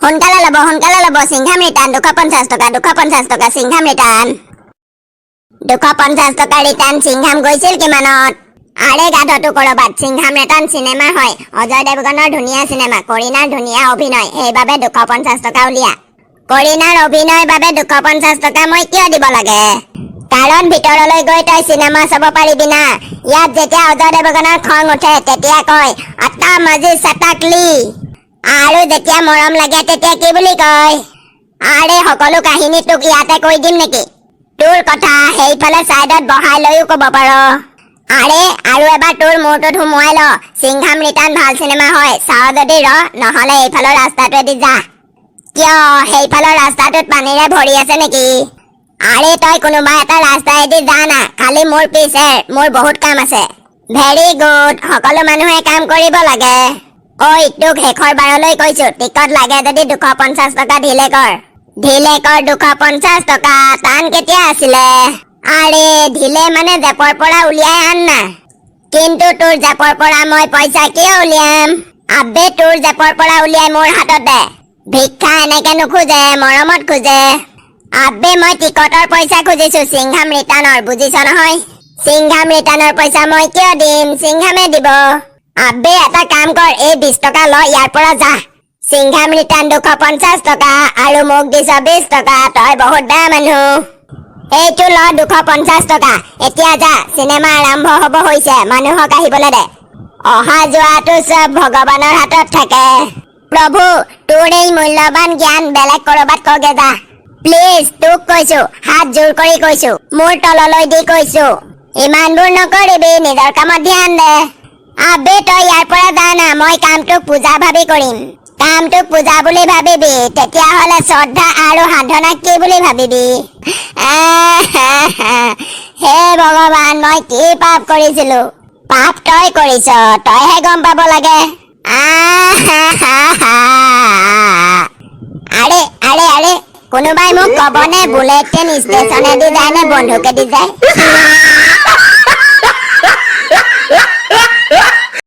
সোনকালে ল'ব সিংঘাম ৰিটাৰ্ণ 250 টকা 250 টকা সিংঘাম ৰিটাৰ্ণ 250 টকা ৰিটাৰ্ণ সিংঘাম গৈছিল কিমানত আৰে গাধটো কৰবাত সিংঘাম ৰিটাৰ্ণ চিনেমা হয় অজয় দেৱগনৰ ধুনীয়া চিনেমা কৰিনাৰ ধুনীয়া অভিনয় সেইবাবে 250 টকা উলিয়া কৰিনাৰ অভিনয়ৰ বাবে 250 টকা মই কিয় দিব লাগে কাৰণ ভিতৰলৈ গৈ তই চিনেমা চাব পাৰিবি না ইয়াত যেতিয়া অজয় দেৱগনৰ খং উঠে তেতিয়া কয় আটা মজি সটাকলি আৰু যেতিয়া মৰম লাগে তেতিয়া কি বুলি কয় আৰে সকলো কাহিনী তোক ইয়াতে কৈ দিম নেকি তোৰ কথা সেইফালে সাইডত বহাই লৈও ক'ব পাৰ আৰে আৰু এবাৰ তোৰ মূৰটোত সোমোৱাই ল সিংঘাম ৰিটাৰ্ণ ভাল চিনেমা হয় চাও যদি ৰ নহলে এইফালৰ ৰাস্তাটোৱেদি যা কিয় সেইফালৰ ৰাস্তাটোত পানীৰে ভৰি আছে নেকি আৰে তই কোনোবা এটা ৰাস্তাইদি যা না খালি মোৰ পিছে মোৰ বহুত কাম আছে ভেৰি গুড সকলো মানুহে কাম কৰিব লাগে ঐ তোক শেষৰ বাৰলৈ কৈছো টিকট লাগে যদি 250 টকা ঢিলে কৰ 250 টকা টান কেতিয়া আছিলে আৰে ঢিলে মানে জেপৰ পৰা উলিয়াই আন না কিন্তু তোৰ জেপৰ পৰা মই পইচা কিয় উলিয়াম আবে তোৰ জেপৰ পৰা উলিয়াই মোৰ হাতত দে ভিক্ষা এনেকে নুখোজে মৰমত খোজে আবে মই টিকটৰ পইচা খুজিছো সিংঘাম ৰিটাৰ্ণৰ বুজিছ নহয় সিংঘাম ৰিটাৰ্ণৰ পইচা মই কিয় দিম সিংঘামে দিব আবে এটা কাম কৰ এই 20 টকা ল ইয়াৰ পৰা যা সিংঘাম ৰিটাৰ্ণ 250 টকা আৰু মোক দিছ 20 টকা তই বহুত বেয়া মানুহ এইটো ল 250 টকা এতিয়া যা চিনেমা আৰম্ভ হ'ব হৈছে মানুহক আহিবলৈ দে অহা যোৱাটো সব ভগৱানৰ হাতত থাকে প্ৰভু তোৰ এই মূল্যৱান জ্ঞান বেলেগ কৰবাত কগে যা প্লিজ তোক কৈছো হাত জোৰ কৰি কৈছো মোৰ তললৈ দি কৈছো ইমানবোৰ নকৰিবি নিজৰ কামত ধ্যান দে আবে তই ইয়াৰ পৰা যা না মই কামটোক পূজা ভাবি কৰিম কামটোক পূজা বুলি ভাবিবি তেতিয়াহ'লে শ্ৰদ্ধা আৰু সাধনা কি বুলি ভাবিবি হে ভগৱান মই কি পাপ কৰিছিলো পাপ তই কৰিছ তইহে গম পাব লাগে আৰে আৰে আৰে কোনোবাই মোক ক'বনে বুলেট ট্ৰেইন ষ্টেচনেদি যায় নে বন্ধুকেদি যায়